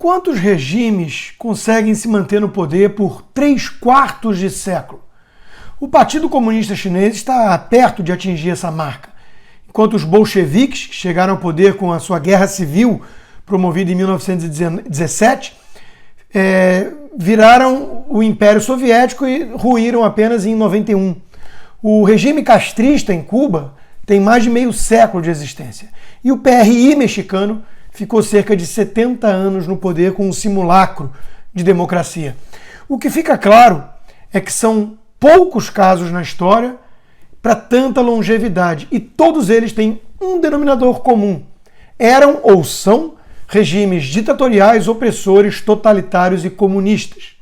Quantos regimes conseguem se manter no poder por 3/4 de século? O Partido Comunista Chinês está perto de atingir essa marca. Enquanto os bolcheviques, que chegaram ao poder com a sua guerra civil, promovida em 1917, viraram o Império Soviético e ruíram apenas em 91. O regime castrista em Cuba tem mais de meio século de existência. E o PRI mexicano ficou cerca de 70 anos no poder com um simulacro de democracia. O que fica claro é que são poucos casos na história para tanta longevidade, e todos eles têm um denominador comum. Eram ou são regimes ditatoriais, opressores, totalitários e comunistas.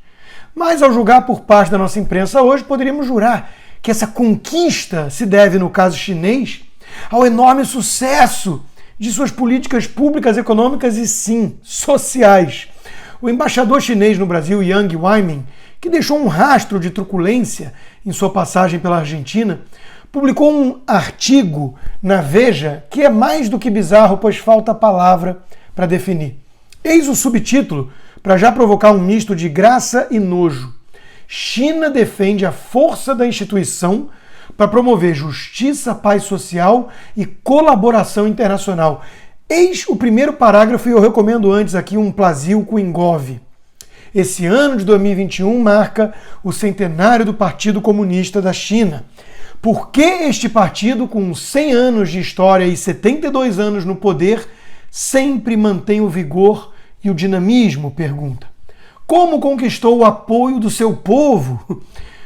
Mas ao julgar por parte da nossa imprensa hoje, poderíamos jurar que essa conquista se deve, no caso chinês, ao enorme sucesso de suas políticas públicas, econômicas e, sim, sociais. O embaixador chinês no Brasil, Yang Weimin, que deixou um rastro de truculência em sua passagem pela Argentina, publicou um artigo na Veja que é mais do que bizarro, pois falta a palavra para definir. Eis o subtítulo, para já provocar um misto de graça e nojo. China defende a força da instituição para promover justiça, paz social e colaboração internacional. Eis o primeiro parágrafo e eu recomendo antes aqui um Plácido Kuingov. Esse ano de 2021 marca o centenário do Partido Comunista da China. Por que este partido, com 100 anos de história e 72 anos no poder, sempre mantém o vigor e o dinamismo? Pergunta. Como conquistou o apoio do seu povo?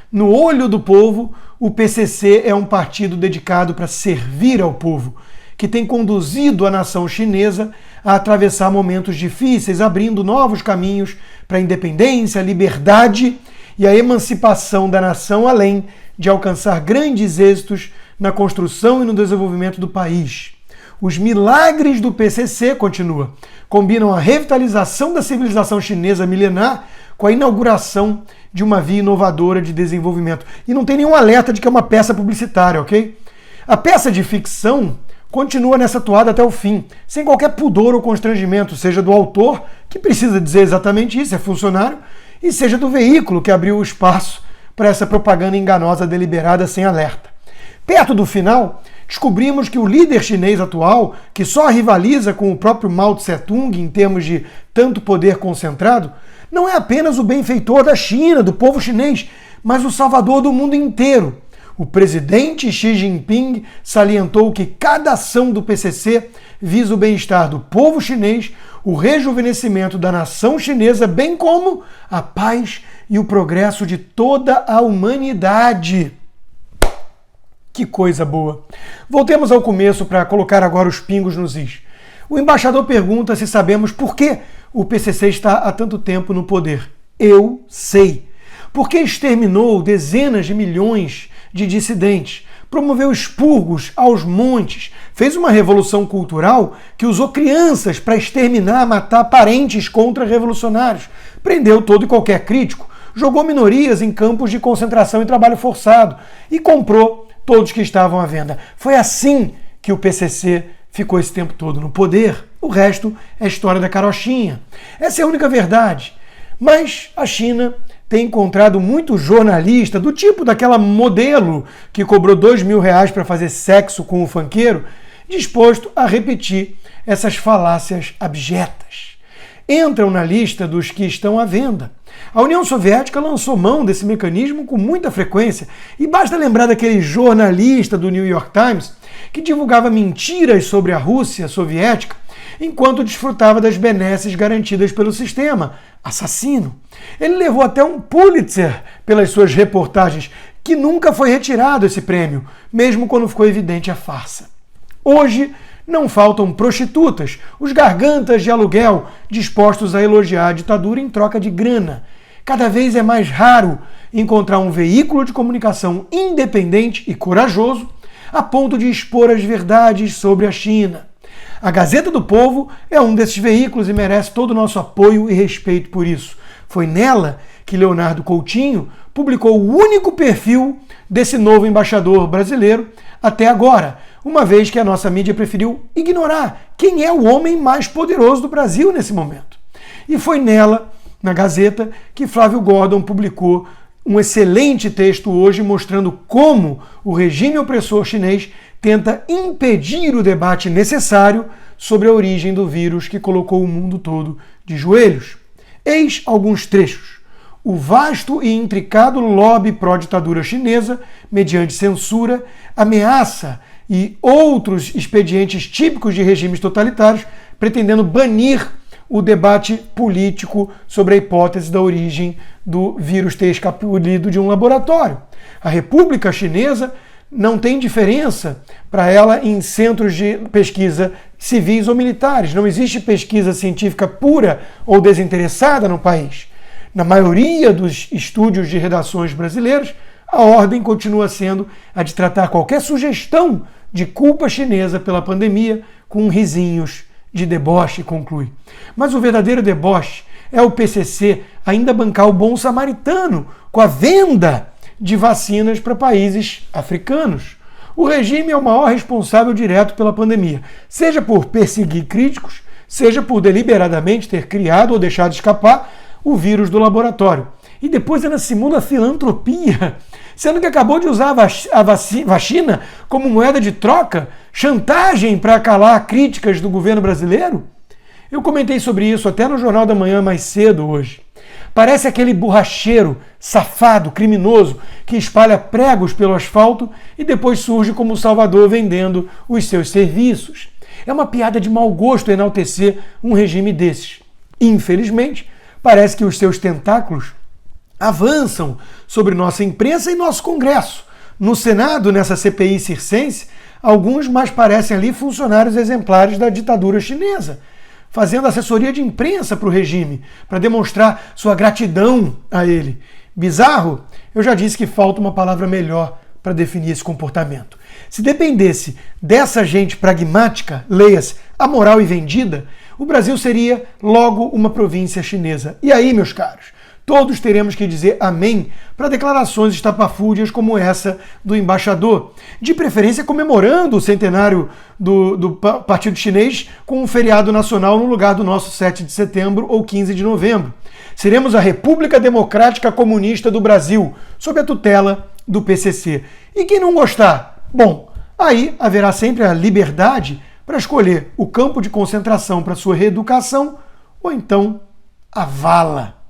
No olho do povo, o PCC é um partido dedicado para servir ao povo, que tem conduzido a nação chinesa a atravessar momentos difíceis, abrindo novos caminhos para a independência, a liberdade e a emancipação da nação, além de alcançar grandes êxitos na construção e no desenvolvimento do país. Os milagres do PCC, continua, combinam a revitalização da civilização chinesa milenar com a inauguração de uma via inovadora de desenvolvimento. E não tem nenhum alerta de que é uma peça publicitária, ok? A peça de ficção continua nessa toada até o fim, sem qualquer pudor ou constrangimento, seja do autor, que precisa dizer exatamente isso, é funcionário, e seja do veículo que abriu o espaço para essa propaganda enganosa deliberada sem alerta. Perto do final, descobrimos que o líder chinês atual, que só rivaliza com o próprio Mao Tse-tung em termos de tanto poder concentrado, não é apenas o benfeitor da China, do povo chinês, mas o salvador do mundo inteiro. O presidente Xi Jinping salientou que cada ação do PCC visa o bem-estar do povo chinês, o rejuvenescimento da nação chinesa, bem como a paz e o progresso de toda a humanidade. Que coisa boa! Voltemos ao começo para colocar agora os pingos nos is. O embaixador pergunta se sabemos por que o PCC está há tanto tempo no poder. Eu sei. Porque exterminou dezenas de milhões de dissidentes, promoveu expurgos aos montes, fez uma revolução cultural que usou crianças para exterminar, matar parentes contra-revolucionários, prendeu todo e qualquer crítico, jogou minorias em campos de concentração e trabalho forçado e comprou todos que estavam à venda. Foi assim que o PCC ficou esse tempo todo no poder. O resto é história da carochinha. Essa é a única verdade. Mas a China tem encontrado muito jornalista do tipo daquela modelo que cobrou R$2.000 para fazer sexo com o funkeiro, disposto a repetir essas falácias abjetas. Entram na lista dos que estão à venda. A União Soviética lançou mão desse mecanismo com muita frequência, e basta lembrar daquele jornalista do New York Times que divulgava mentiras sobre a Rússia soviética enquanto desfrutava das benesses garantidas pelo sistema. Assassino. Ele levou até um Pulitzer pelas suas reportagens, que nunca foi retirado esse prêmio, mesmo quando ficou evidente a farsa. Hoje, não faltam prostitutas, os gargantas de aluguel, dispostos a elogiar a ditadura em troca de grana. Cada vez é mais raro encontrar um veículo de comunicação independente e corajoso a ponto de expor as verdades sobre a China. A Gazeta do Povo é um desses veículos e merece todo o nosso apoio e respeito por isso. Foi nela que Leonardo Coutinho publicou o único perfil desse novo embaixador brasileiro até agora, uma vez que a nossa mídia preferiu ignorar quem é o homem mais poderoso do Brasil nesse momento. E foi nela, na Gazeta, que Flávio Gordon publicou um excelente texto hoje mostrando como o regime opressor chinês tenta impedir o debate necessário sobre a origem do vírus que colocou o mundo todo de joelhos. Eis alguns trechos. O vasto e intricado lobby pró-ditadura chinesa, mediante censura, ameaça e outros expedientes típicos de regimes totalitários, pretendendo banir o debate político sobre a hipótese da origem do vírus ter escapulido de um laboratório. A República Chinesa não tem diferença para ela em centros de pesquisa civis ou militares. Não existe pesquisa científica pura ou desinteressada no país. Na maioria dos estúdios de redações brasileiros, a ordem continua sendo a de tratar qualquer sugestão de culpa chinesa pela pandemia com risinhos de deboche, conclui. Mas o verdadeiro deboche é o PCC ainda bancar o bom samaritano com a venda de vacinas para países africanos. O regime é o maior responsável direto pela pandemia, seja por perseguir críticos, seja por deliberadamente ter criado ou deixado escapar o vírus do laboratório. E depois ainda simula filantropia, sendo que acabou de usar a vacina como moeda de troca, chantagem para calar críticas do governo brasileiro. Eu comentei sobre isso até no Jornal da Manhã mais cedo hoje. Parece aquele borracheiro, safado, criminoso, que espalha pregos pelo asfalto e depois surge como salvador vendendo os seus serviços. É uma piada de mau gosto enaltecer um regime desses. Infelizmente, parece que os seus tentáculos avançam sobre nossa imprensa e nosso Congresso. No Senado, nessa CPI circense, alguns mais parecem ali funcionários exemplares da ditadura chinesa, fazendo assessoria de imprensa para o regime, para demonstrar sua gratidão a ele. Bizarro? Eu já disse que falta uma palavra melhor para definir esse comportamento. Se dependesse dessa gente pragmática, leia-se, amoral e vendida, o Brasil seria logo uma província chinesa. E aí, meus caros, todos teremos que dizer amém para declarações estapafúrdias como essa do embaixador, de preferência comemorando o centenário do Partido Chinês com um feriado nacional no lugar do nosso 7 de setembro ou 15 de novembro. Seremos a República Democrática Comunista do Brasil, sob a tutela do PCC. E quem não gostar? Bom, aí haverá sempre a liberdade para escolher o campo de concentração para sua reeducação ou então a vala.